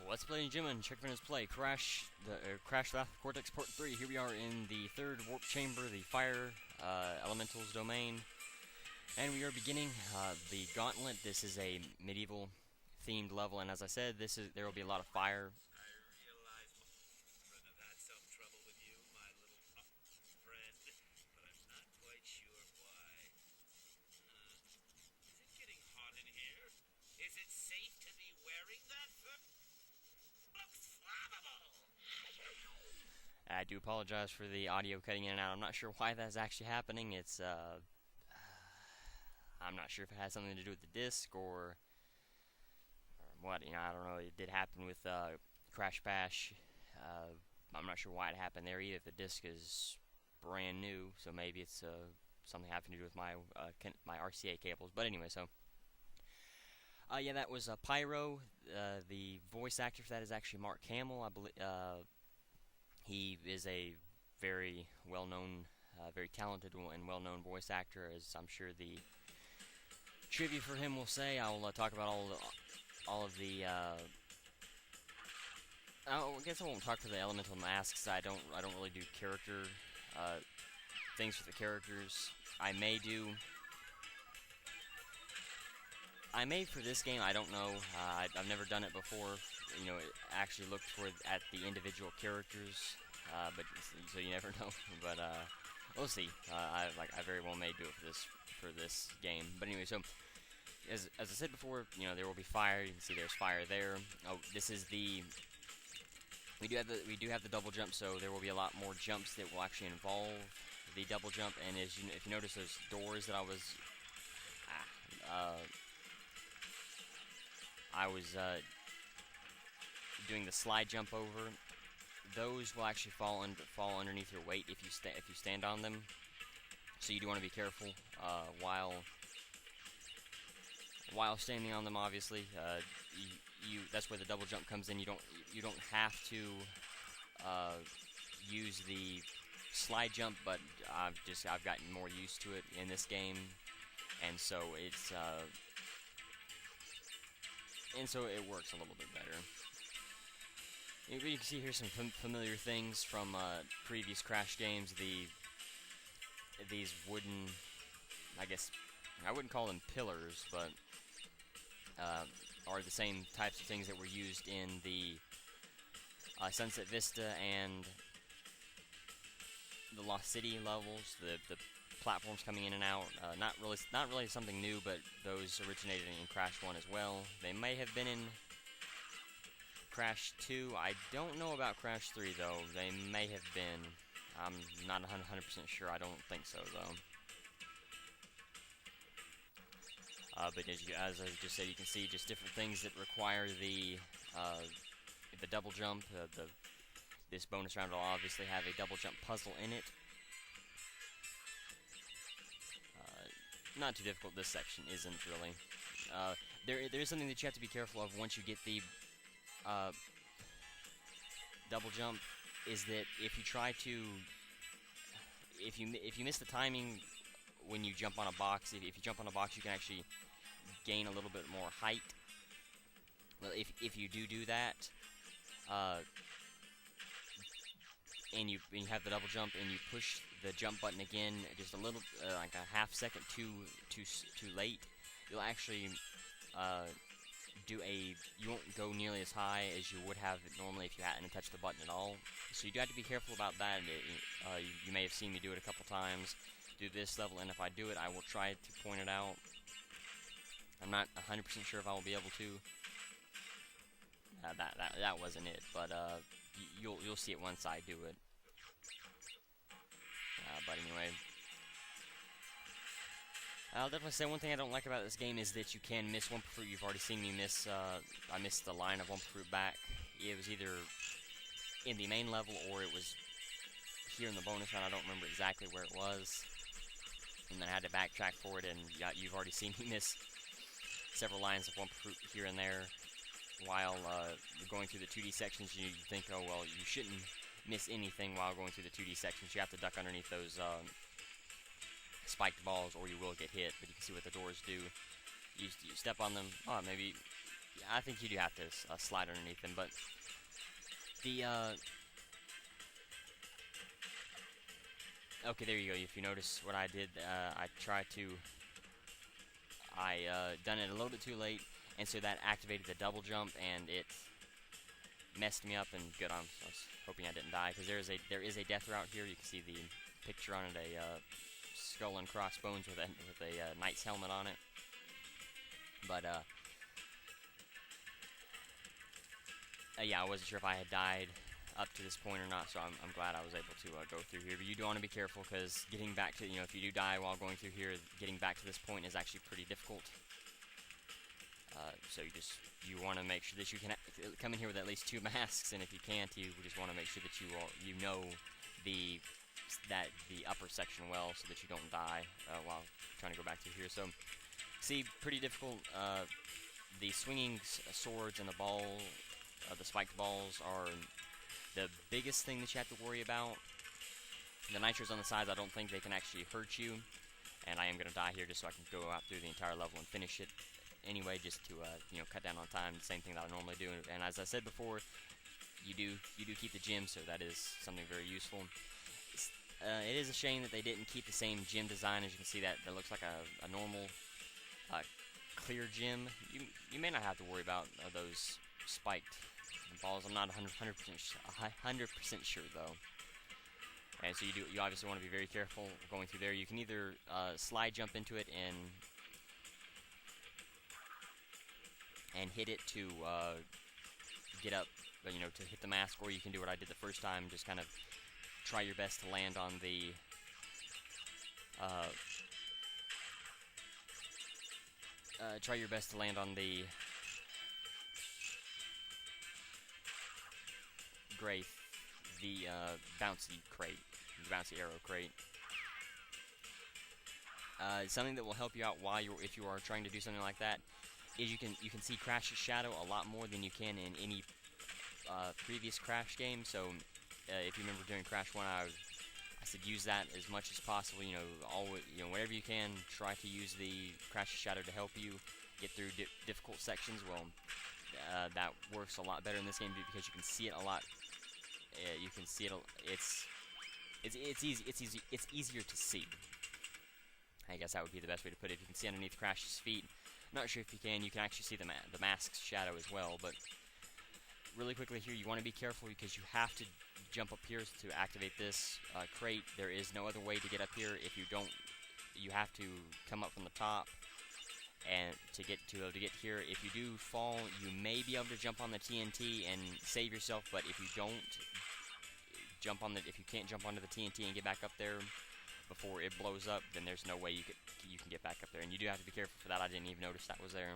What's up, ladies and gentlemen? chuckfinleLP Crash Cortex Part 3. Here we are in the third warp chamber, the fire elementals domain, and we are beginning the gauntlet. This is a medieval themed level, and as I said, there will be a lot of fire. Is it safe to be wearing that? Looks flammable! I do apologize for the audio cutting in and out. I'm not sure why that's actually happening. I'm not sure if it has something to do with the disc or what. I don't know. It did happen with Crash Bash. I'm not sure why it happened there either. If the disc is brand new, so maybe it's something having to do with my RCA cables. But anyway, so. Yeah, that was Pyro. The voice actor for that is actually Mark Hamill. I believe he is a very well-known, very talented and well-known voice actor, as I'm sure the trivia for him will say. I'll talk about all of the. I guess I won't talk for the elemental masks. I don't really do character things for the characters. I may for this game, I don't know. I've never done it before. Actually looked at the individual characters, but so you never know. But we'll see. I very well may do it for this game. But anyway, so as I said before, there will be fire. You can see there's fire there. Oh, this is the. We do have the double jump, so there will be a lot more jumps that will actually involve the double jump. And if you notice those doors that I was doing the slide jump over, those will actually fall underneath your weight if you stand on them. So you do want to be careful while standing on them. Obviously, that's where the double jump comes in. You don't have to use the slide jump, but I've gotten more used to it in this game, and so it works a little bit better. You can see here some familiar things from previous Crash games. These wooden, I guess I wouldn't call them pillars, but are the same types of things that were used in the Sunset Vista and the Lost City levels. The platforms coming in and out, not really something new, but those originated in Crash 1 as well. They may have been in Crash 2. I don't know about Crash 3 though. They may have been. I'm not 100% sure. I don't think so though. But as I just said, you can see just different things that require the double jump. This bonus round will obviously have a double jump puzzle in it. Not too difficult. This section isn't really. There is something that you have to be careful of once you get the double jump. Is that if you miss the timing when you jump on a box, if you jump on a box, you can actually gain a little bit more height. Well, if you do that, and you have the double jump and you push the jump button again just a little, like a half second too late, you'll actually you won't go nearly as high as you would have normally if you hadn't touched the button at all. So you do have to be careful about that. You may have seen me do it a couple times, do this level, and if I do it, I will try to point it out. I'm not 100% sure if I will be able to. That wasn't it, but you'll see it once I do it. But anyway, I'll definitely say one thing I don't like about this game is that you can miss one fruit. You've already seen me miss. I missed the line of one fruit back. It was either in the main level or it was here in the bonus round. I don't remember exactly where it was, and then I had to backtrack for it. And you've already seen me miss several lines of one fruit here and there. While going through the 2D sections, you think, oh well, you shouldn't miss anything while going through the 2D sections. You have to duck underneath those spiked balls, or you will get hit. But you can see what the doors do. You step on them. Oh, maybe I think you do have to slide underneath them, but the okay, there you go. If you notice what I did, I tried to done it a little bit too late, and so that activated the double jump, and it messed me up. And good, I was hoping I didn't die, because there is a death route here. You can see the picture on it, a skull and crossbones with a knight's helmet on it. But yeah, I wasn't sure if I had died up to this point or not, so I'm glad I was able to go through here. But you do want to be careful, because getting back to, if you do die while going through here, getting back to this point is actually pretty difficult. So you want to make sure that you can come in here with at least 2 masks, and if you can't, you just want to make sure that you know the upper section well, so that you don't die while trying to go back through here. So, see, pretty difficult. The swinging swords and the spiked balls are the biggest thing that you have to worry about. The nitros on the sides, I don't think they can actually hurt you, and I am going to die here just so I can go out through the entire level and finish it anyway, just to cut down on time. The same thing that I normally do. And as I said before, you do keep the gym, so that is something very useful. It is a shame that they didn't keep the same gym design. As you can see, that looks like a normal clear gym. You may not have to worry about those spiked balls. I'm not 100% sure though. And so you obviously want to be very careful going through there. You can either slide jump into it and hit it to get up, to hit the mask, or you can do what I did the first time, just kind of try your best to land on the Graith, the bouncy crate, the bouncy arrow crate. Something that will help you out if you are trying to do something like that is you can see Crash's shadow a lot more than you can in any previous Crash game. So if you remember during Crash 1, I said use that as much as possible. Whatever you can, try to use the Crash's shadow to help you get through difficult sections. Well, that works a lot better in this game because you can see it a lot. You can see it. It's easier to see. I guess that would be the best way to put it. If you can see underneath Crash's feet, I'm not sure if you can. You can actually see the mask's shadow as well. But really quickly here, you want to be careful because you have to jump up here to activate this crate. There is no other way to get up here. If you don't, you have to come up from the top and to get here. If you do fall, you may be able to jump on the TNT and save yourself. But if you don't if you can't jump onto the TNT and get back up there before it blows up, then there's no way you can get back up there, and you do have to be careful for that. I didn't even notice that was there.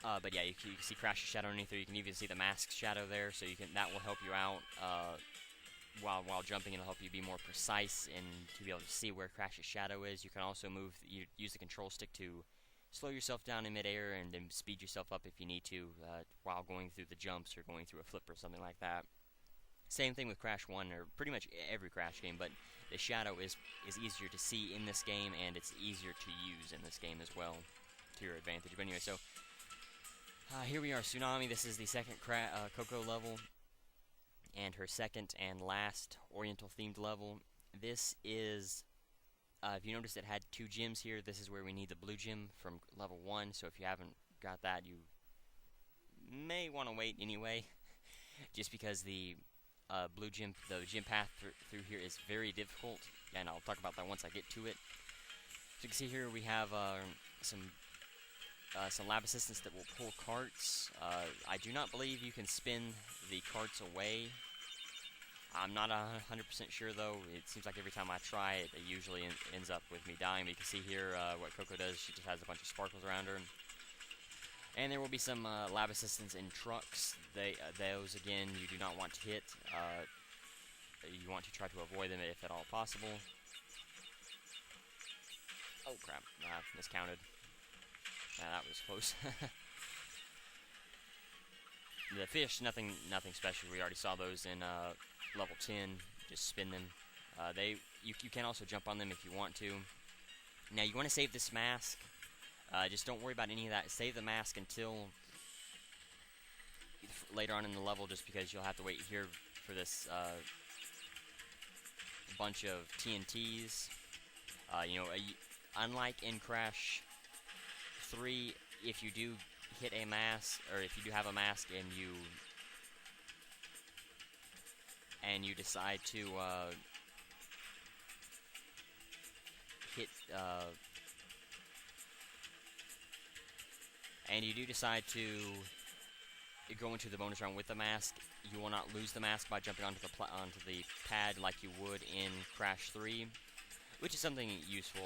But yeah, you can see Crash's shadow underneath there. You can even see the mask's shadow there, so that will help you out while jumping. It'll help you be more precise and to be able to see where Crash's shadow is. You can also use the control stick to slow yourself down in midair and then speed yourself up if you need to while going through the jumps or going through a flip or something like that. Same thing with Crash 1, or pretty much every Crash game, but the shadow is easier to see in this game, and it's easier to use in this game as well, to your advantage. But anyway, so here we are, Tsunami. This is the second Coco level, and her second and last Oriental-themed level. This is, if you notice, it had 2 gyms here. This is where we need the blue gym from level 1, so if you haven't got that, you may want to wait anyway, just because the blue gym, the gym path through here is very difficult, and I'll talk about that once I get to it. So you can see here we have some lab assistants that will pull carts. I do not believe you can spin the carts away. I'm not 100% sure though. It seems like every time I try it, it usually ends up with me dying. But you can see here what Coco does. She just has a bunch of sparkles around her. And there will be some lab assistants in trucks. Those, again, you do not want to hit. You want to try to avoid them if at all possible. Oh, crap. Miscounted. That was close. The fish, nothing special. We already saw those in level 10. Just spin them. You can also jump on them if you want to. Now, you want to save this mask. Just don't worry about any of that. Save the mask until later on in the level, just because you'll have to wait here for this bunch of TNTs. You know, unlike in Crash 3, if you do hit a mask, or if you do have a mask and you decide to hit and you do decide to go into the bonus round with the mask, you will not lose the mask by jumping onto the pad like you would in Crash 3, which is something useful.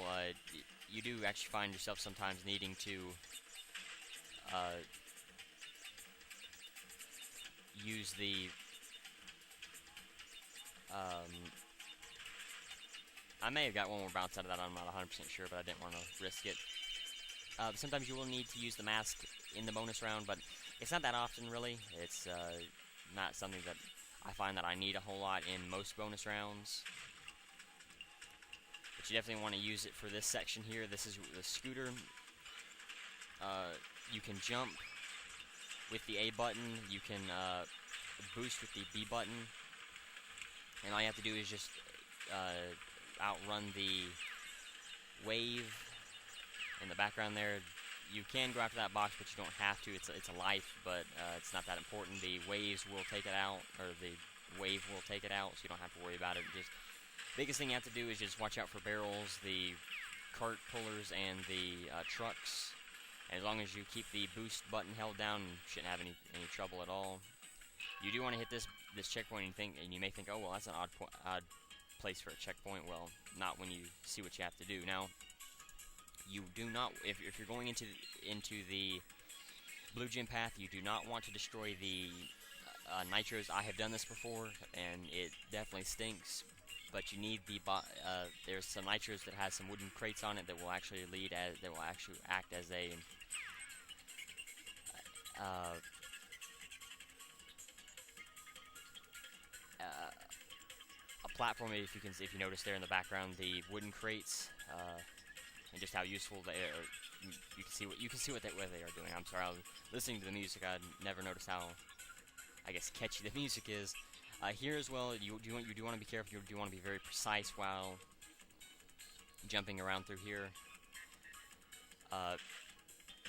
You do actually find yourself sometimes needing to use the I may have got one more bounce out of that, I'm not 100% sure, but I didn't want to risk it. Sometimes you will need to use the mask in the bonus round, but it's not that often, really. It's not something that I find that I need a whole lot in most bonus rounds. But you definitely want to use it for this section here. This is the scooter. You can jump with the A button. You can boost with the B button. And all you have to do is just outrun the wave in the background there. You can go after that box, but you don't have to. It's a life, but it's not that important. The waves will take it out, or the wave will take it out, so you don't have to worry about it. Just biggest thing you have to do is just watch out for barrels, the cart pullers, and the trucks. And as long as you keep the boost button held down, you shouldn't have any trouble at all. You do want to hit this checkpoint, and you may think, oh well, that's an odd place for a checkpoint. Well, not when you see what you have to do. Now, you do not, if you're going into the blue gym path, you do not want to destroy the nitros. I have done this before, and it definitely stinks. But you need the there's some nitros that has some wooden crates on it that will actually act as a platform. If you notice there in the background, the wooden crates. And just how useful they are. You can see what they are doing. I'm sorry, I was listening to the music. I never noticed how, I guess, catchy the music is. Here as well, you do want to be careful. You do want to be very precise while jumping around through here.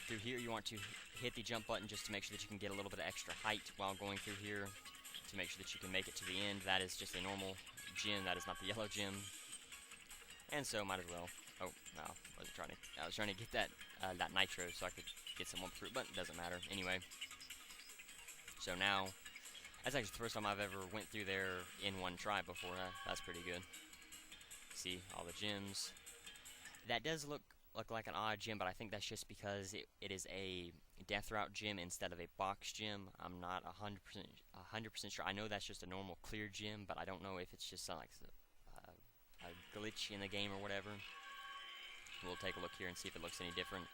Through here, you want to hit the jump button just to make sure that you can get a little bit of extra height while going through here, to make sure that you can make it to the end. That is just a normal gym. That is not the yellow gym. And so, might as well. Oh, no, I was trying to get that nitro so I could get some up through, but it doesn't matter. Anyway, so now, that's actually the first time I've ever went through there in one try before. That's pretty good. See, all the gyms. That does look like an odd gym, but I think that's just because it is a death route gym instead of a box gym. I'm not 100% sure. I know that's just a normal clear gym, but I don't know if it's just like a glitch in the game or whatever. We'll take a look here and see if it looks any different.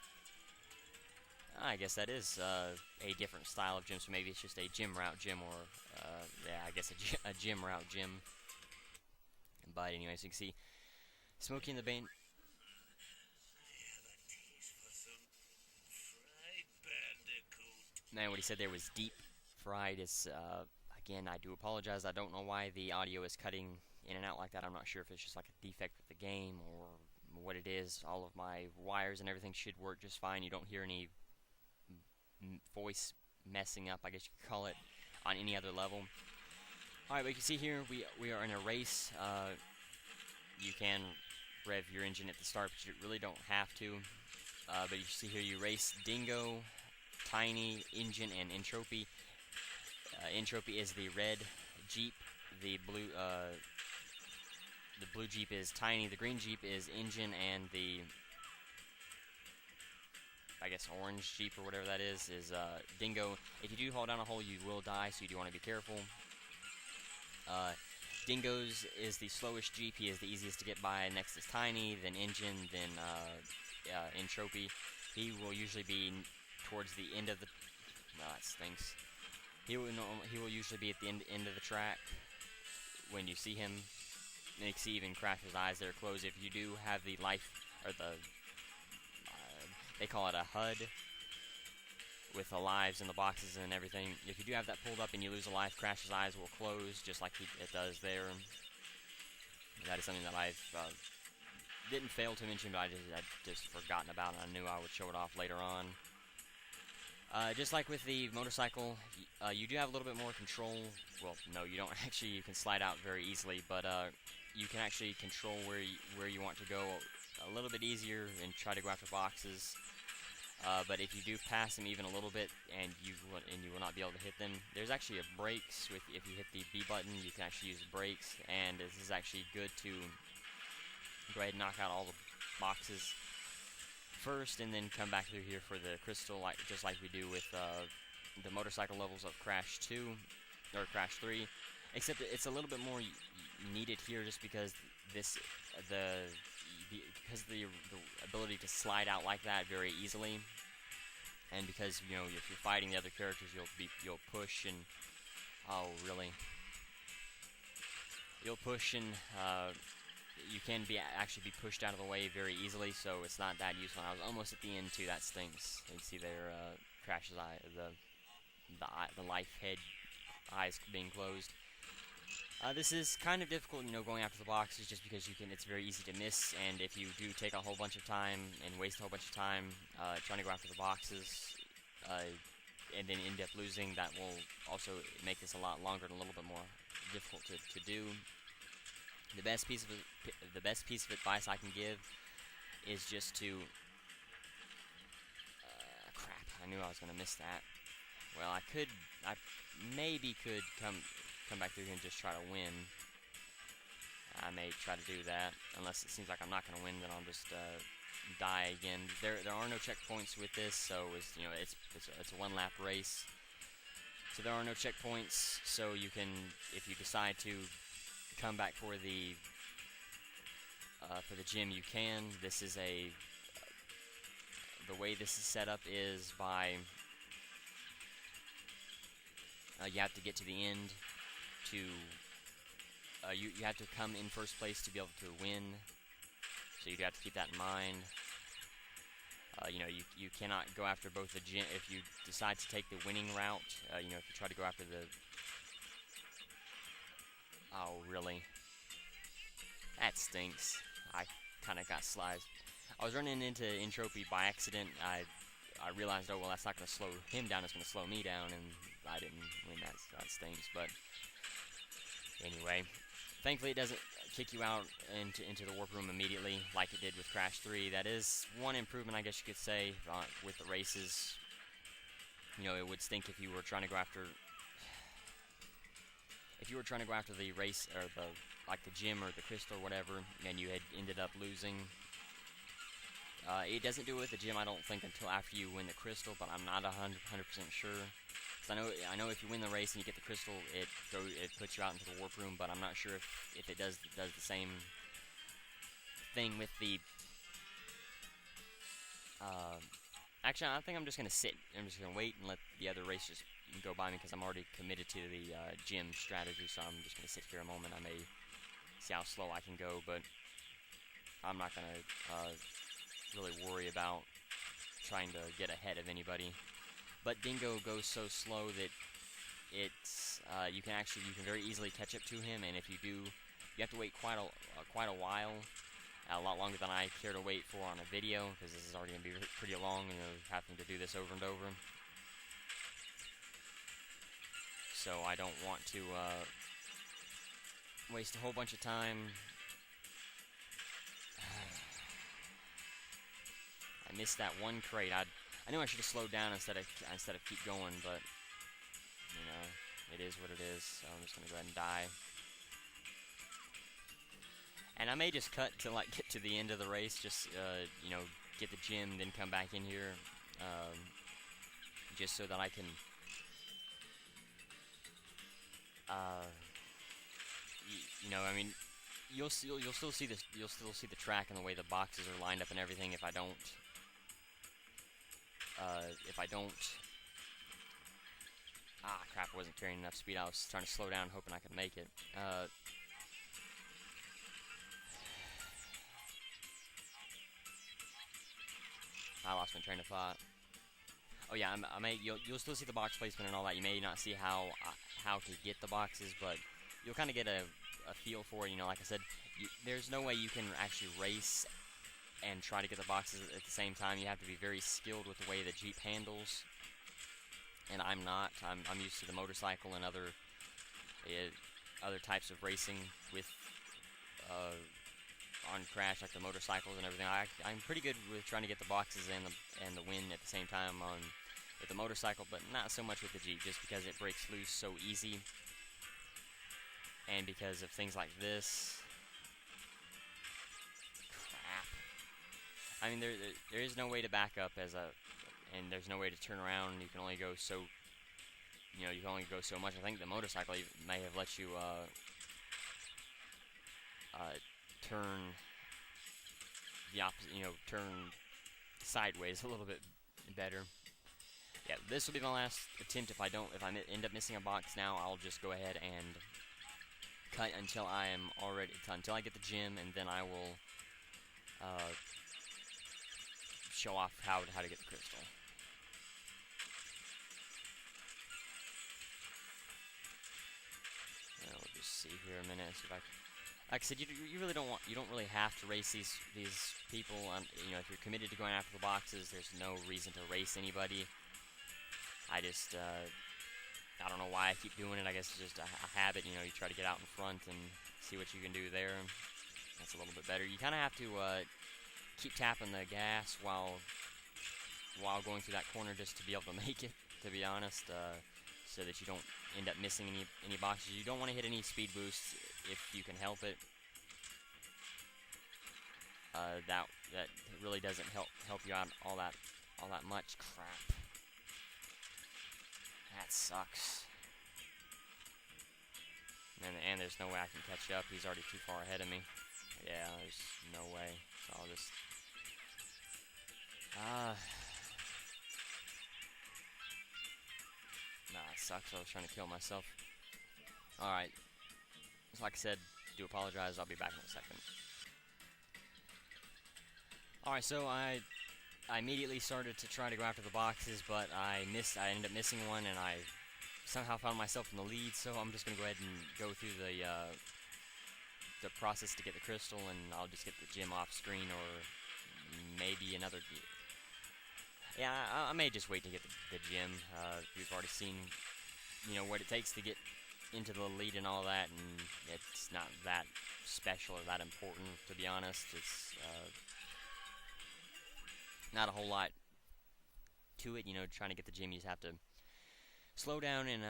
I guess that is a different style of gym, so maybe it's just a gym route gym, or yeah, I guess a gym route gym. But anyways, you can see Smokey and the Bane. Man, what he said there was deep fried. Is again, I do apologize. I don't know why the audio is cutting in and out like that. I'm not sure if it's just like a defect with the game or what it is. All of my wires and everything should work just fine. You don't hear any voice messing up, I guess you could call it, on any other level. Alright, but you can see here we are in a race. You can rev your engine at the start, but you really don't have to. But you see here you race Dingo, Tiny, Engine, and Entropy. Entropy is the red Jeep. The blue Jeep is Tiny. The green Jeep is Engine, and the, I guess, orange Jeep or whatever that is Dingo. If you do fall down a hole, you will die, so you do want to be careful. Dingo's is the slowest Jeep. He is the easiest to get by. Next is Tiny, then Engine, then Entropy. He will usually be towards the end of the... No, that stinks. He will usually be at the end of the track when you see him. And you can see even Crash's eyes there closed. If you do have the life, or the they call it a HUD, with the lives and the boxes and everything. If you do have that pulled up and you lose a life, Crash's eyes will close, just like it does there. That is something that I've didn't fail to mention, but I'd just forgotten about it. I knew I would show it off later on. Just like with the motorcycle, you do have a little bit more control. Well, no, you don't actually. You can slide out very easily, but you can actually control where you want to go a little bit easier and try to go after boxes. But if you do pass them even a little bit, and you will not be able to hit them, there's actually a brakes. If you hit the B button, you can actually use brakes, and this is actually good to go ahead and knock out all the boxes first, and then come back through here for the crystal, just like we do with the motorcycle levels of Crash 2 or Crash 3. Except it's a little bit more needed here, just because the ability to slide out like that very easily, and because if you're fighting the other characters, you'll push and you'll push and you can actually be pushed out of the way very easily, so it's not that useful. I was almost at the end too. That stinks. You can see there, Crash's eye, the life head eyes being closed. This is kind of difficult, going after the boxes, just because it's very easy to miss, and if you do take a whole bunch of time and waste a whole bunch of time trying to go after the boxes, and then end up losing, that will also make this a lot longer and a little bit more difficult to do. The best piece of advice I can give is just to crap. I knew I was gonna miss that. Well, I maybe could come back through here and just try to win. I may try to do that, unless it seems like I'm not gonna win. Then I'll just die again. There are no checkpoints with this, so it's a one-lap race. So there are no checkpoints. So you can, if you decide to come back for the gym, you can. This is the way this is set up is by you have to get to the end to you have to come in first place to be able to win. So you have to keep that in mind. You cannot go after both the gym if you decide to take the winning route. If you try to go after the oh, really? That stinks. I kind of got sliced. I was running into Entropy by accident. I realized, oh, well, that's not going to slow him down. It's going to slow me down, and I didn't win. That stinks. But anyway, thankfully it doesn't kick you out into the warp room immediately like it did with Crash 3. That is one improvement, I guess you could say, with the races. It would stink if you were trying to go after... If you were trying to go after the race, or the gym or the crystal or whatever, and you had ended up losing. It doesn't do it with the gym, I don't think, until after you win the crystal, but I'm not 100% sure. Because I know if you win the race and you get the crystal, it puts you out into the warp room, but I'm not sure if it does the same thing with the... Actually, I think I'm just going to sit. I'm just going to wait and let the other race just go by me, because I'm already committed to the gym strategy, so I'm just going to sit here a moment. I may see how slow I can go, but I'm not going to really worry about trying to get ahead of anybody. But Dingo goes so slow that it's you can very easily catch up to him, and if you do, you have to wait quite a while, a lot longer than I care to wait for on a video, because this is already going to be pretty long, and having to do this over and over. So I don't want to waste a whole bunch of time. I missed that one crate. I knew I should have slowed down instead of keep going, but it is what it is. So I'm just gonna go ahead and die. And I may just cut to get to the end of the race, just get the gym, then come back in here, just so that I can. I mean, you'll still see the track and the way the boxes are lined up and everything. If I don't, crap! I wasn't carrying enough speed. I was trying to slow down, hoping I could make it. I lost my train of thought. Oh yeah, you'll still see the box placement and all that. You may not see how to get the boxes, but you'll kind of get a feel for it. You know, like I said, there's no way you can actually race and try to get the boxes at the same time. You have to be very skilled with the way the Jeep handles, and I'm not. I'm used to the motorcycle and other types of racing with on Crash, like the motorcycles and everything. I'm pretty good with trying to get the boxes and the win at the same time with the motorcycle, but not so much with the Jeep, just because it breaks loose so easy, and because of things like this. Crap. I mean, there is no way to back up and there's no way to turn around. You can only go so, you can only go so much. I think the motorcycle may have let you turn the opposite, turn sideways a little bit better. Yeah, this will be my last attempt. If I end up missing a box now, I'll just go ahead and cut until I get the gem, and then I will show off how to get the crystal. We'll just see here a minute. See if I can. Like I said, you don't really have to race these people. If you're committed to going after the boxes, there's no reason to race anybody. I don't know why I keep doing it. I guess it's just a habit. You try to get out in front and see what you can do there. That's a little bit better. You kind of have to keep tapping the gas while going through that corner just to be able to make it. To be honest, so that you don't end up missing any boxes. You don't want to hit any speed boosts if you can help it. That really doesn't help you out all that much. Crap. That sucks. And there's no way I can catch up. He's already too far ahead of me. Yeah, there's no way. So I'll just nah, it sucks. I was trying to kill myself. Alright. So like I said, do apologize. I'll be back in a second. Alright, so I immediately started to try to go after the boxes, but I ended up missing one, and I somehow found myself in the lead, so I'm just going to go ahead and go through the process to get the crystal, and I'll just get the gem off screen, or maybe another... Yeah, I may just wait to get the gem. You've already seen, what it takes to get into the lead and all that, and it's not that special or that important, to be honest. It's not a whole lot to it. Trying to get the gem, you just have to slow down, and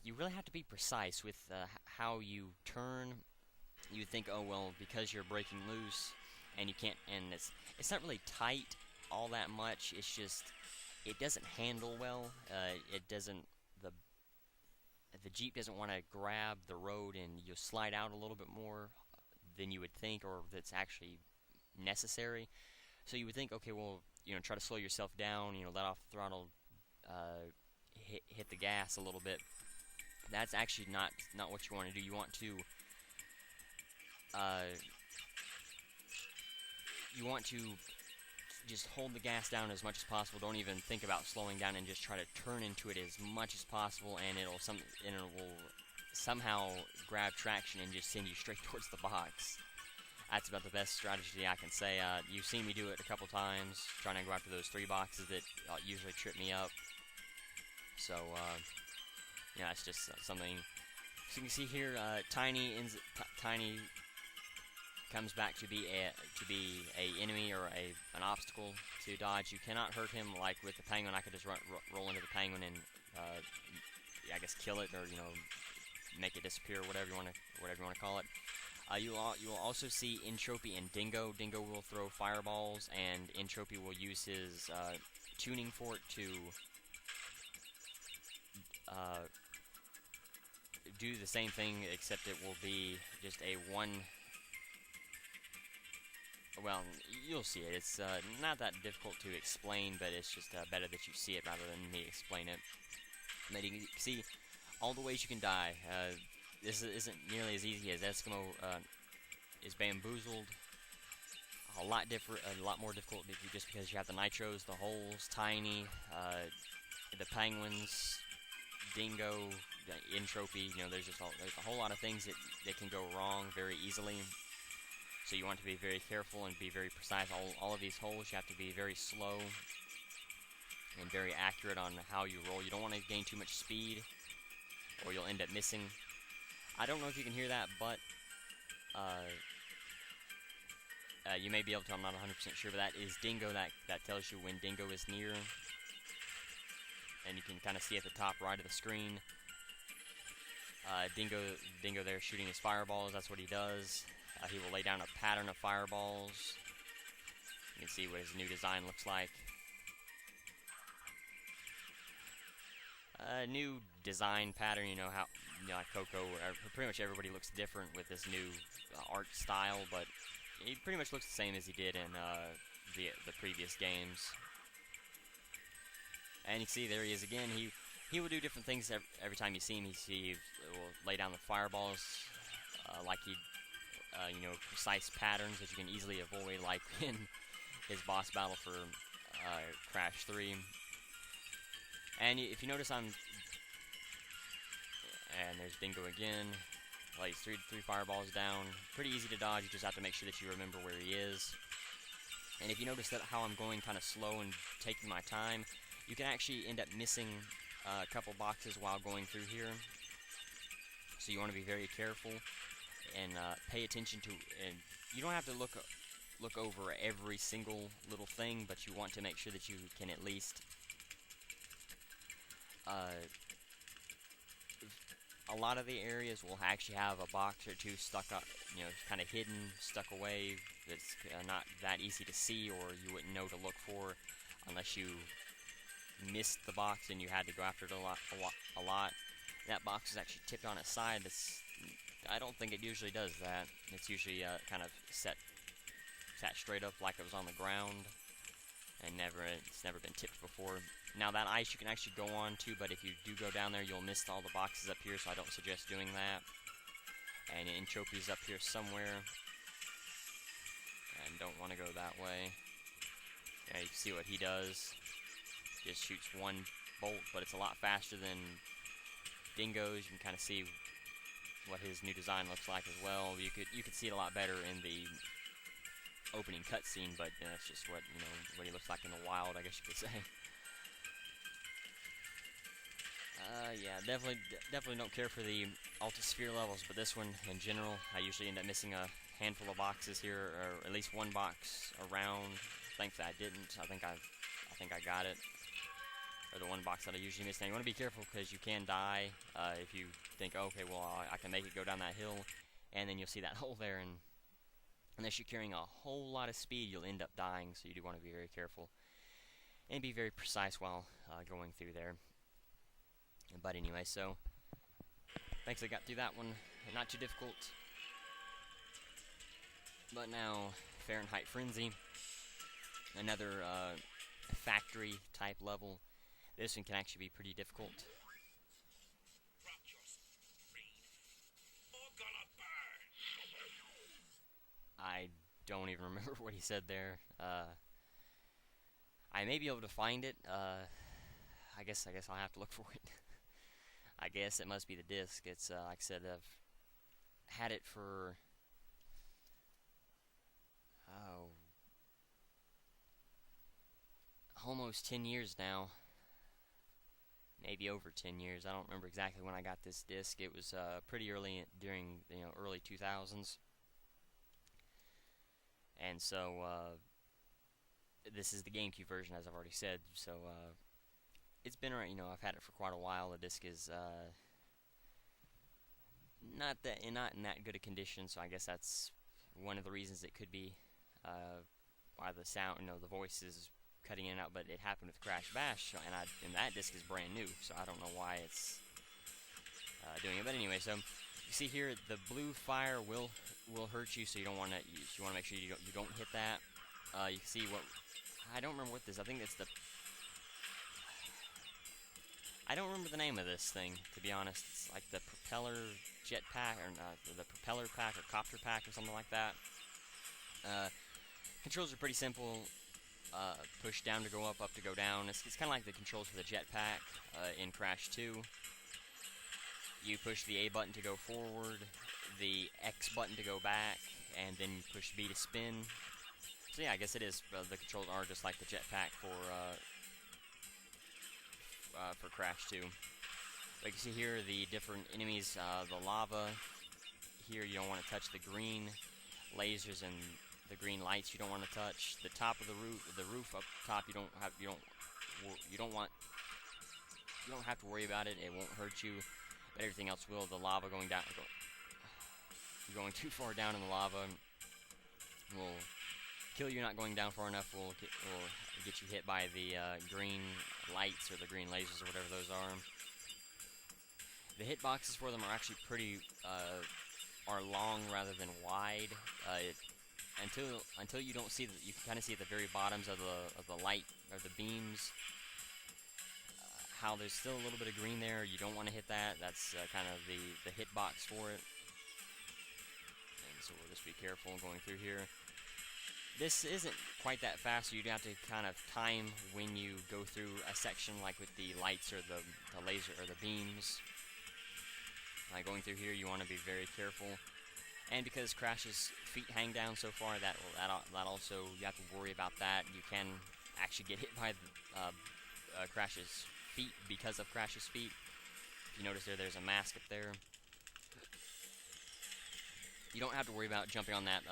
you really have to be precise with how you turn. You think, oh well, because you're breaking loose and you can't, and it's not really tight all that much. It's just it doesn't handle well. It doesn't the Jeep doesn't want to grab the road, and you'll slide out a little bit more than you would think, or that's actually necessary. So you would think, okay, well, try to slow yourself down, let off the throttle, hit the gas a little bit. That's actually not what you want to do. You want to just hold the gas down as much as possible. Don't even think about slowing down, and just try to turn into it as much as possible, and it will somehow grab traction and just send you straight towards the box. That's about the best strategy I can say. You've seen me do it a couple times, trying to go after those 3 boxes that usually trip me up. So, it's just something. So you can see here, Tiny comes back to be a enemy or an obstacle to dodge. You cannot hurt him like with the penguin. I could just roll into the penguin and I guess kill it, or make it disappear, whatever you want to call it. You will also see Entropy and Dingo. Dingo will throw fireballs, and Entropy will use his tuning fork to do the same thing, except it will be just a one. Well, you'll see it. It's not that difficult to explain, but it's just better that you see it rather than me explain it. But you can see all the ways you can die. This isn't nearly as easy as Eskimo is bamboozled. a lot different, a lot more difficult just because you have the nitros, the holes, tiny, the penguins, dingo, entropy. You know, there's a whole lot of things that can go wrong very easily. So you want to be very careful and be very precise. All of these holes, you have to be very slow and very accurate on how you roll. You don't want to gain too much speed, or you'll end up missing. I don't know if you can hear that, but you may be able to. I'm not 100% sure, but that is Dingo. That tells you when Dingo is near, and you can kind of see at the top right of the screen. Dingo there shooting his fireballs. That's what he does. He will lay down a pattern of fireballs. You can see what his new design looks like. New design pattern, you know how, like Coco, pretty much everybody looks different with this new art style, but he pretty much looks the same as he did in the previous games. And you see, there he is again. He will do different things every time you see him. He will lay down the fireballs like he, precise patterns that you can easily avoid, like in his boss battle for Crash 3. And if you notice, and there's Dingo again. Like three fireballs down. Pretty easy to dodge. You just have to make sure that you remember where he is. And if you notice that how I'm going kind of slow and taking my time, you can actually end up missing a couple boxes while going through here. So you want to be very careful and pay attention to. And you don't have to look over every single little thing, but you want to make sure that you can at least. A lot of the areas will actually have a box or two stuck up, kind of hidden, stuck away. That's not that easy to see, or you wouldn't know to look for unless you missed the box and you had to go after it a lot. That box is actually tipped on its side. I don't think it usually does that. It's usually kind of sat straight up like it was on the ground, and it's never been tipped before. Now that ice you can actually go on to, but if you do go down there, you'll miss all the boxes up here, so I don't suggest doing that. And Entropy's up here somewhere, and don't want to go that way. Yeah, you can see what he does. Just shoots one bolt, but it's a lot faster than Dingo's. You can kind of see what his new design looks like as well. You could see it a lot better in the opening cutscene, but that's just what he looks like in the wild, I guess you could say. Yeah, definitely don't care for the Altosphere levels, but this one in general, I usually end up missing a handful of boxes here, or at least one box around. Thankfully, I didn't. I think I got it, or the one box that I usually miss. Now you want to be careful because you can die if you think, okay, well I can make it go down that hill, and then you'll see that hole there, and unless you're carrying a whole lot of speed, you'll end up dying. So you do want to be very careful and be very precise while going through there. But anyway, so thanks I got through that one. Not too difficult. But now, Fahrenheit Frenzy. Another factory type level. This one can actually be pretty difficult. I don't even remember what he said there. I may be able to find it. I guess I'll have to look for it. I guess it must be the disc. It's like I said, I've had it for almost 10 years now. Maybe over 10 years. I don't remember exactly when I got this disc. It was pretty early during early 2000s. And so this is the GameCube version, as I've already said. So it's been around. I've had it for quite a while. The disc is not in that good a condition. So I guess that's one of the reasons it could be why the sound, the voice is cutting in and out. But it happened with Crash Bash, and that disc is brand new. So I don't know why it's doing it. But anyway, so you see here the blue fire will hurt you. So you want to make sure you don't hit that. You can see what I don't remember what this. I think it's I don't remember the name of this thing, to be honest. It's like the propeller jetpack, or the propeller pack, or copter pack, or something like that. Controls are pretty simple. Push down to go up to go down. It's kind of like the controls for the jetpack in Crash 2. You push the A button to go forward, the X button to go back, and then you push B to spin. So yeah, I guess it is. The controls are just like the jetpack for Crash 2. Like you see here, the different enemies, the lava. Here you don't want to touch the green lasers and the green lights. You don't want to touch the top of the roof up top. You don't have to worry about it. It won't hurt you, but everything else will. The lava going down, going too far down in the lava will kill you. Not going down far enough will get you hit by the green lights or the green lasers or whatever those are. The hitboxes for them are actually pretty are long rather than wide. Until you don't see you can kind of see at the very bottoms of the light or the beams how there's still a little bit of green there. You don't want to hit that. That's kind of the hitbox for it. And so we'll just be careful going through here. This isn't quite that fast, so you'd have to kind of time when you go through a section, like with the lights or the laser or the beams. Going through here, you want to be very careful. And because Crash's feet hang down so far, that also, you have to worry about that. You can actually get hit by Crash's feet because of Crash's feet. If you notice there's a mask up there. You don't have to worry about jumping on that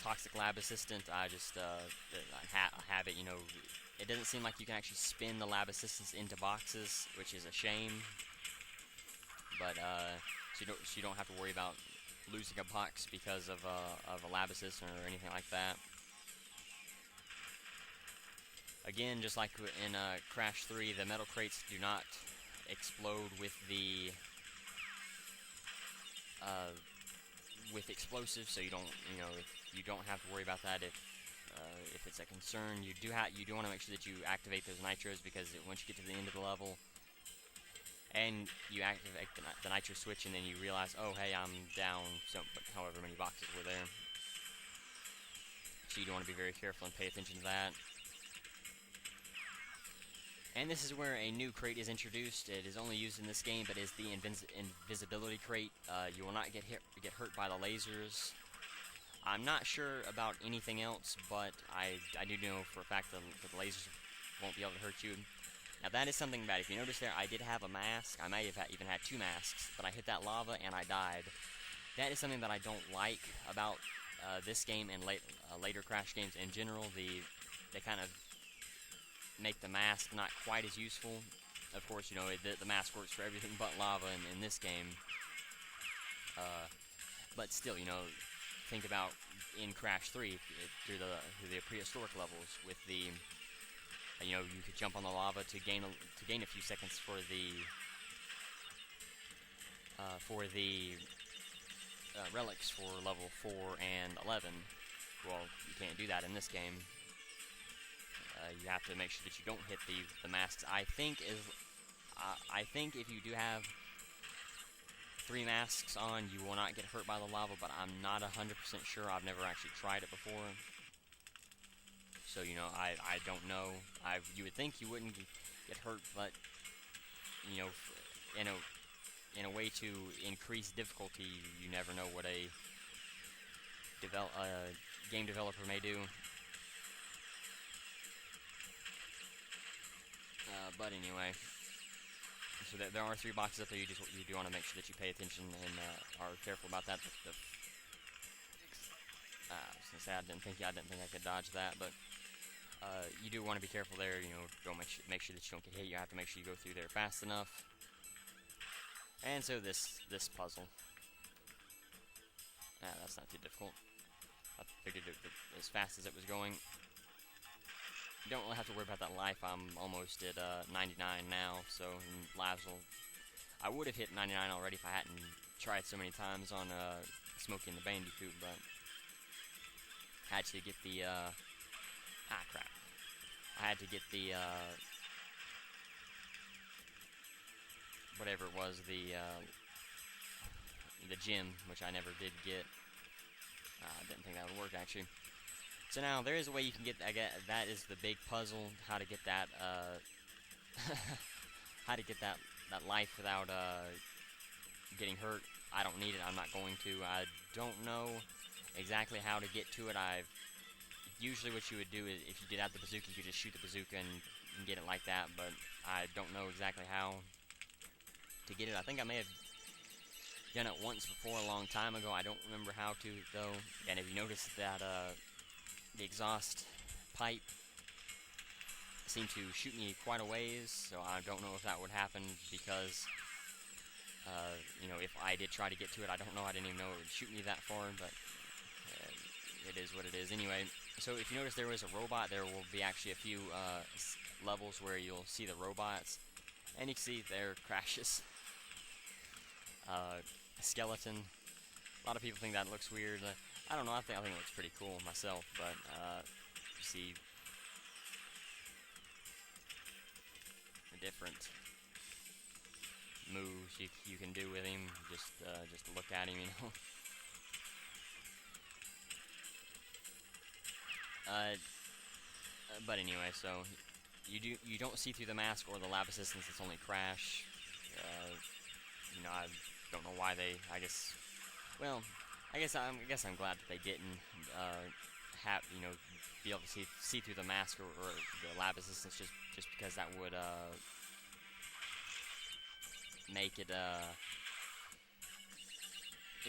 toxic lab assistant. I just have it. You know, it doesn't seem like you can actually spin the lab assistants into boxes, which is a shame. But so you don't have to worry about losing a box because of a lab assistant or anything like that. Again, just like in Crash 3, the metal crates do not explode with the with explosives, so you don't have to worry about that if it's a concern. You do want to make sure that you activate those nitros, because once you get to the end of the level and you activate the nitro switch, and then you realize, oh hey, I'm down however many boxes were there. So you do want to be very careful and pay attention to that. And this is where a new crate is introduced. It is only used in this game, but is the invisibility crate. You will not get hurt by the lasers. I'm not sure about anything else, but I do know for a fact that the lasers won't be able to hurt you. Now that is something bad. If you notice there, I did have a mask. I may have even had two masks, but I hit that lava and I died. That is something that I don't like about this game and later Crash games in general. They kind of make the mask not quite as useful. Of course, you know, the mask works for everything but lava in this game. But still, you know, think about in Crash 3 through the prehistoric levels with the, you know, you could jump on the lava to gain a few seconds for the relics for level 4 and 11. Well, you can't do that in this game. You have to make sure that you don't hit the masks. I think if you do have 3 masks on, you will not get hurt by the lava, but I'm not 100% sure. I've never actually tried it before. So, you know, I don't know. You would think you wouldn't get hurt, but, you know, in a way to increase difficulty, you never know what a game developer may do. But anyway, so there are 3 boxes up there. You do want to make sure that you pay attention and are careful about that. I was gonna say I didn't think I could dodge that, but you do want to be careful there. You know, don't make sure that you don't get hit. You have to make sure you go through there fast enough. And so this puzzle, that's not too difficult. I figured it as fast as it was going. You don't really have to worry about that life. I'm almost at 99 now, so lives will... I would have hit 99 already if I hadn't tried so many times on Smokey and the Bandicoot, but I had to get the... crap. I had to get the... whatever it was, the gem, which I never did get. I didn't think that would work, actually. So now there is a way you can get. I get that is the big puzzle. How to get that. How to get that life without getting hurt. I don't need it. I'm not going to. I don't know exactly how to get to it. I've usually what you would do is if you did have the bazooka, you could just shoot the bazooka and get it like that. But I don't know exactly how to get it. I think I may have done it once before a long time ago. I don't remember how to though. And if you notice that the exhaust pipe seemed to shoot me quite a ways, so I don't know if that would happen because you know, if I did try to get to it, I don't know. I didn't even know it would shoot me that far, but it is what it is. Anyway, so if you notice there was a robot, there will be actually a few levels where you'll see the robots, and you can see there crashes. Skeleton. A lot of people think that looks weird. I don't know. I think it looks pretty cool myself, but you see the different moves you can do with him. Just look at him, you know. But anyway, so you don't see through the mask or the lab assistance. It's only Crash. You know, I don't know why they. I guess. Well, I guess I'm glad that they didn't have, you know, be able to see through the mask or the lab assistance just because that would make it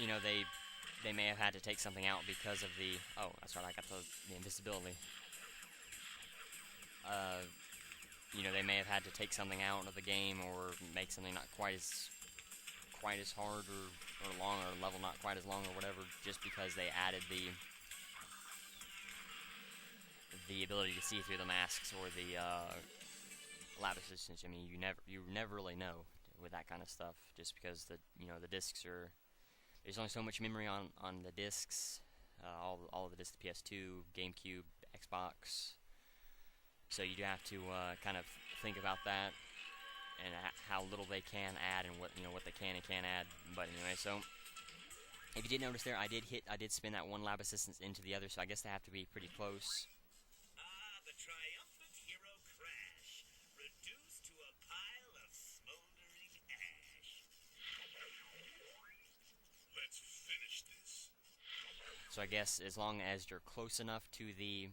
you know, they may have had to take something out because of the. Oh, that's right, I got the invisibility. You know, they may have had to take something out of the game or make something not quite as hard or long, or level not quite as long or whatever, just because they added the ability to see through the masks or the lab assistance. I mean, you never really know with that kind of stuff, just because the discs are. There's only so much memory on the discs, all of the discs, the PS2, GameCube, Xbox. So you do have to kind of think about that and how little they can add and what they can and can't add. But anyway, so if you did notice there, I did spin that one lab assistance into the other, so I guess they have to be pretty close. The triumphant hero Crash, reduced to a pile of smoldering ash. Let's finish this. So I guess as long as you're close enough to the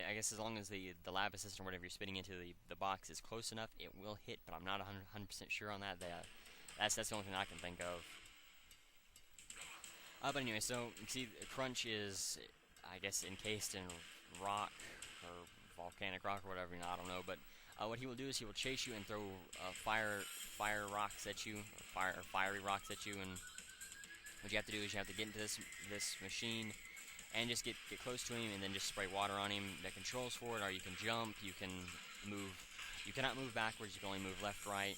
I guess as long as the lab assistant or whatever you're spinning into the box is close enough, it will hit, but I'm not 100% sure on that. That's the only thing I can think of. But anyway, so you can see Crunch is, I guess, encased in rock or volcanic rock or whatever, I don't know, but what he will do is he will chase you and throw fire rocks at you, or fiery rocks at you, and what you have to do is you have to get into this machine and just get close to him and then just spray water on him. The controls for it are you can jump, you can move. You cannot move backwards, you can only move left, right,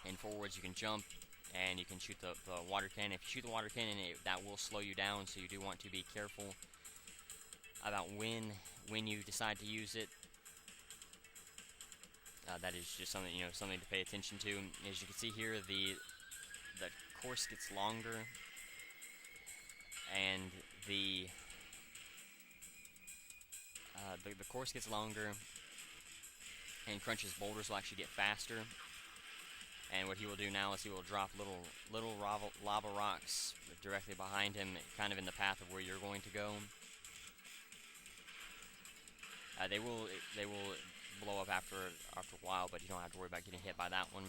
and forwards. You can jump, and you can shoot the water cannon. If you shoot the water cannon, that will slow you down, so you do want to be careful about when you decide to use it. That is just something something to pay attention to. As you can see here, the course gets longer, and the course gets longer, and Crunch's boulders will actually get faster. And what he will do now is he will drop little lava rocks directly behind him, kind of in the path of where you're going to go. They will blow up after a while, but you don't have to worry about getting hit by that one.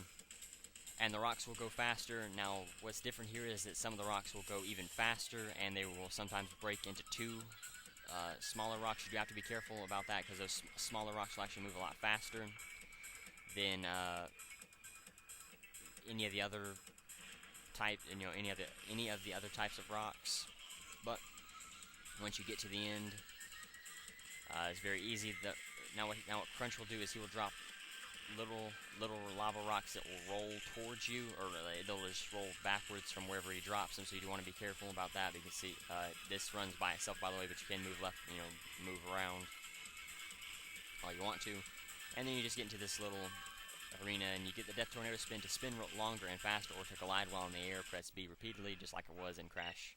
And the rocks will go faster. Now, what's different here is that some of the rocks will go even faster, and they will sometimes break into two smaller rocks. You do have to be careful about that, because those smaller rocks will actually move a lot faster than any of the other any of the other types of rocks. But once you get to the end, it's very easy. Now what Crunch will do is he will drop little lava rocks that will roll towards you, or they'll just roll backwards from wherever he drops them. So you do want to be careful about that. Because see, this runs by itself, by the way, but you can move left, move around all you want to, and then you just get into this little arena, and you get the Death Tornado spin to spin longer and faster, or to glide while in the air. Press B repeatedly, just like it was in Crash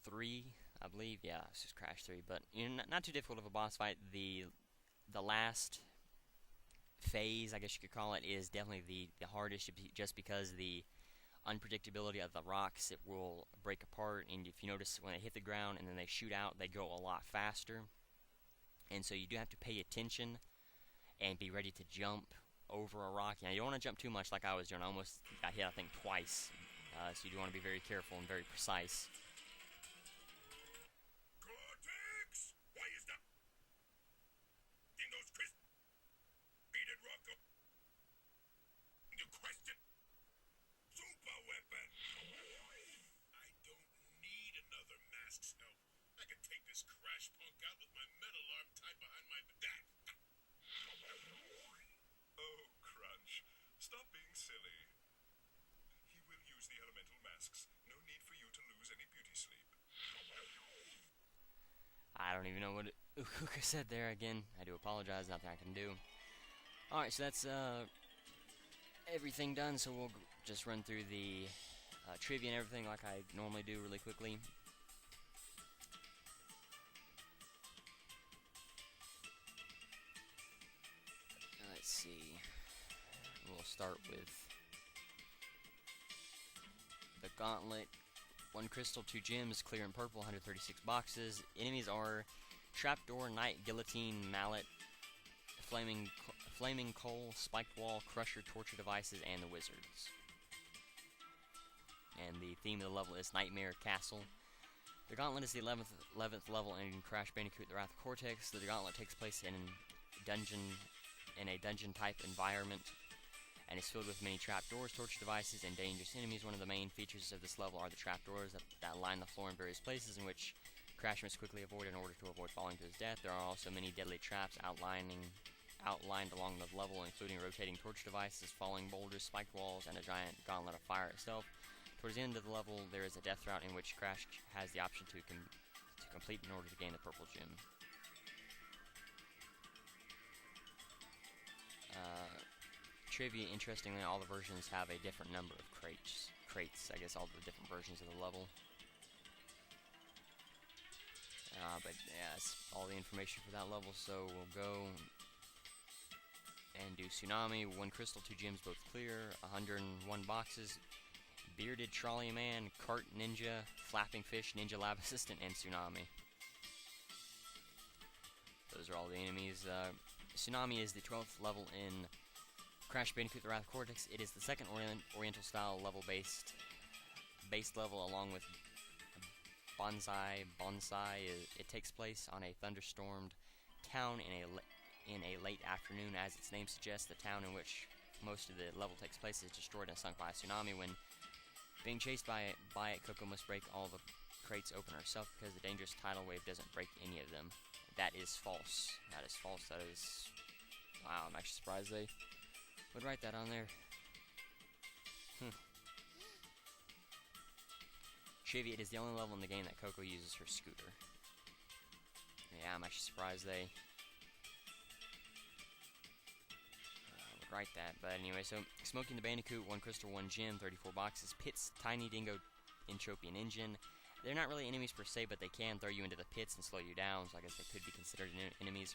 3, I believe. Yeah, it's just Crash 3, but not too difficult of a boss fight. The last phase, I guess you could call it, is definitely the hardest, just because the unpredictability of the rocks. It will break apart, and if you notice, when they hit the ground and then they shoot out, they go a lot faster, and so you do have to pay attention and be ready to jump over a rock. Now, you don't want to jump too much like I was doing. I almost got hit, I think, twice, so you do want to be very careful and very precise. Cortex! Why is that? Dingo's crisp. Beaded rock up. The question. Super weapon. I don't need another mask snow. I can take this Crash punk out with my metal arm tied behind my back. Oh, Crunch. Stop being silly. He will use the elemental masks. No need for you to lose any beauty sleep. I don't even know what Ukuka said there again. I do apologize, nothing I can do. Alright, so that's everything done, so we'll just run through the trivia and everything like I normally do really quickly. Let's see. We'll start with the Gauntlet. 1 crystal, 2 gems, clear and purple, 136 boxes. Enemies are Trapdoor, Knight, Guillotine, Mallet, Flaming Coal, Spiked Wall, Crusher, Torture Devices, and the Wizards. And the theme of the level is Nightmare Castle. The Gauntlet is the 11th level in Crash Bandicoot: The Wrath of Cortex. The Gauntlet takes place in a dungeon-type environment, and is filled with many trapdoors, torture devices, and dangerous enemies. One of the main features of this level are the trapdoors that line the floor in various places, in which Crash must quickly avoid in order to avoid falling to his death. There are also many deadly traps outlined along the level, including rotating torch devices, falling boulders, spiked walls, and a giant gauntlet of fire itself. Towards the end of the level, there is a death route in which Crash has the option to complete in order to gain the purple gem. Trivia, interestingly, all the versions have a different number of crates, I guess all the different versions of the level. But yeah, that's all the information for that level, so we'll go and do Tsunami. 1 crystal, 2 gems, both clear, 101 boxes, Bearded Trolley Man, Cart Ninja, Flapping Fish, Ninja Lab Assistant, and Tsunami. Those are all the enemies. Tsunami is the 12th level in Crash Bandicoot: The Wrath of Cortex. It is the second Oriental style level base level, along with Bonsai. It takes place on a thunderstormed town in a late afternoon. As its name suggests, the town in which most of the level takes place is destroyed and sunk by a tsunami. When being chased by it, Coco must break all the crates open herself, because the dangerous tidal wave doesn't break any of them. That is false. That is false. That is... Wow, I'm actually surprised they would write that on there. Trivia, it is the only level in the game that Coco uses her scooter. Yeah, I'm actually surprised they would write that. But anyway, so Smoking the Bandicoot, 1 crystal, 1 gem, 34 boxes. Pits, Tiny Dingo, Entropian Engine. They're not really enemies per se, but they can throw you into the pits and slow you down, so I guess they could be considered enemies.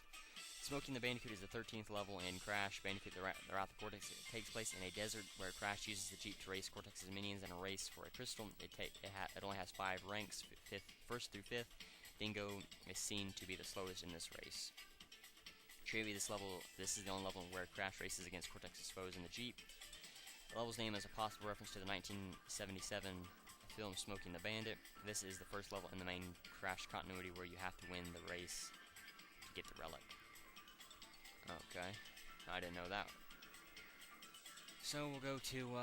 Smoking the Bandicoot is the 13th level in Crash Bandicoot: The Wrath of Cortex. It takes place in a desert where Crash uses the Jeep to race Cortex's minions in a race for a crystal. It only has 5 ranks, 1st through 5th. Dingo is seen to be the slowest in this race. Trivia, this is the only level where Crash races against Cortex's foes in the Jeep. The level's name is a possible reference to the 1977 film Smoking the Bandit. This is the first level in the main Crash continuity where you have to win the race to get the relic. Okay, I didn't know that. So we'll go to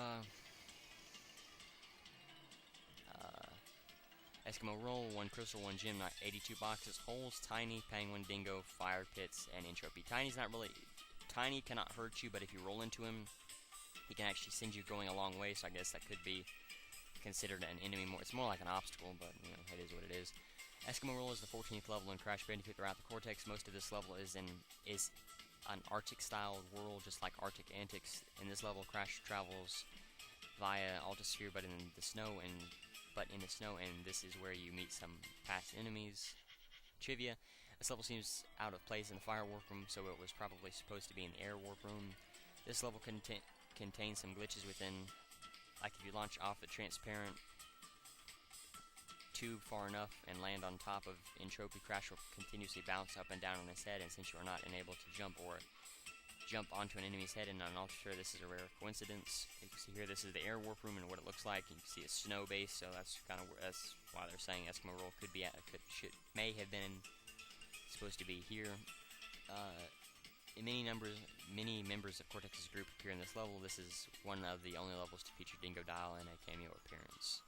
Eskimo Roll, 1 crystal, 1 gem, 82 boxes, Holes, Tiny, Penguin, Dingo, Fire Pits, and Entropy. Tiny cannot hurt you, but if you roll into him, he can actually send you going a long way, so I guess that could be considered an enemy more. It's more like an obstacle, but, you know, it is what it is. Eskimo Roll is the 14th level in Crash Bandicoot throughout the Cortex. Most of this level is an Arctic-style world, just like Arctic Antics. In this level, Crash travels via Altisphere, but in the snow, and this is where you meet some past enemies. Trivia: this level seems out of place in the Fire Warp Room, so it was probably supposed to be in the Air Warp Room. This level contains some glitches within, like if you launch off a transparent tube far enough and land on top of Entropy, Crash will continuously bounce up and down on his head, and since you are not unable to jump onto an enemy's head in an Altisphere, this is a rare coincidence. You can see here, this is the Air Warp Room and what it looks like. You can see a snow base, so that's why they're saying Eskimo Roll may have been supposed to be here. Many members of Cortex's group appear in this level. This is one of the only levels to feature Dingo Dial in a cameo appearance.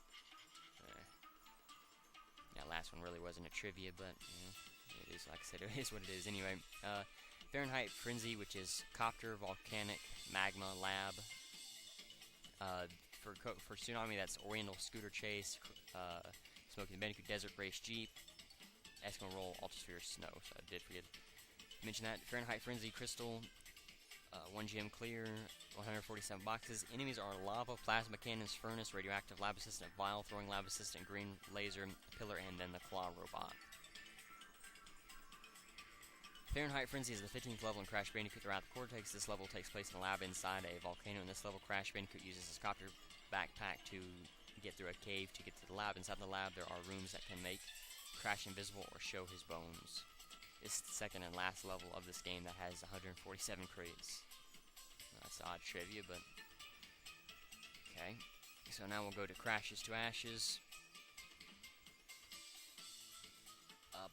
That last one really wasn't a trivia, but it is, like I said, it is what it is. Anyway, Fahrenheit Frenzy, which is Copter, Volcanic, Magma, Lab. For Tsunami, that's Oriental Scooter Chase, Smoky the Bandicoot Desert Race Jeep, Eskimo Roll, Altisphere Snow. So I did forget to mention that. Fahrenheit Frenzy Crystal, 1 gem clear, 147 boxes. Enemies are Lava, Plasma Cannons, Furnace, Radioactive Lab Assistant, Vile, Throwing Lab Assistant, Green Laser, Pillar, and then the Claw Robot. Fahrenheit Frenzy is the 15th level in Crash Bandicoot throughout the Cortex. This level takes place in a lab inside a volcano. In this level, Crash Bandicoot uses his copter backpack to get through a cave to get to the lab. Inside the lab, there are rooms that can make Crash invisible or show his bones. This is the second and last level of this game that has 147 crates. That's odd trivia, but okay. So now we'll go to Crashes to Ashes.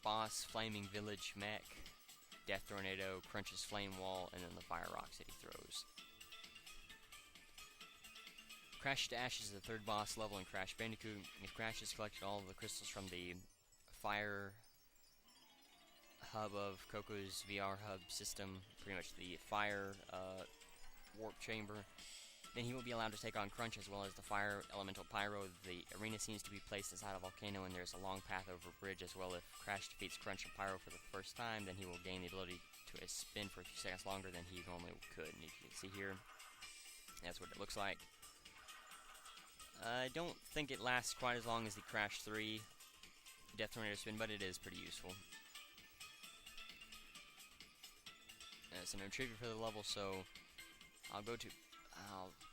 Boss, Flaming Village Mech, Death Tornado, Crunch's Flame Wall, and then the Fire Rocks that he throws. Crash to Ashes is the third boss level in Crash Bandicoot. If Crash has collected all of the crystals from the Fire Hub of Coco's VR Hub system, pretty much the Fire Warp Chamber, then he will be allowed to take on Crunch as well as the Fire Elemental Pyro. The arena seems to be placed inside a volcano, and there's a long path over a bridge as well. If Crash defeats Crunch and Pyro for the first time, then he will gain the ability to spin for a few seconds longer than he normally could. And you can see here, that's what it looks like. I don't think it lasts quite as long as the Crash 3 Death Tornado spin, but it is pretty useful. So no trivia for the level, so I'll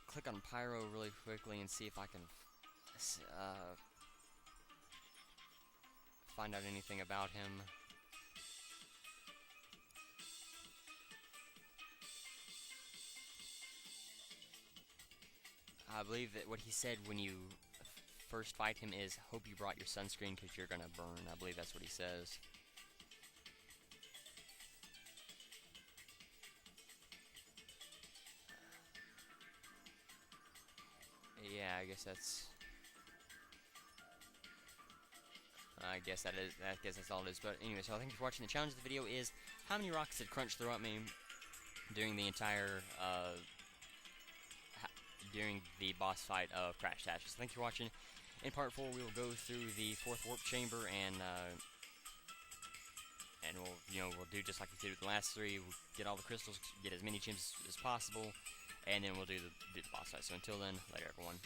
click on Pyro really quickly and see if I can find out anything about him. I believe that what he said when you first fight him is, "Hope you brought your sunscreen because you're gonna burn." I believe that's what he says. Yeah, I guess that's all it is. But anyway, so thank you for watching. The challenge of the video is, how many rockets did Crunch throw at me during the entire during the boss fight of Crash to Ashes? Thank you for watching. In part 4, we will go through the 4th warp chamber, and we'll do just like we did with the last 3. We'll get all the crystals, get as many gems as possible, and then we'll do the boss fight. So until then, later everyone.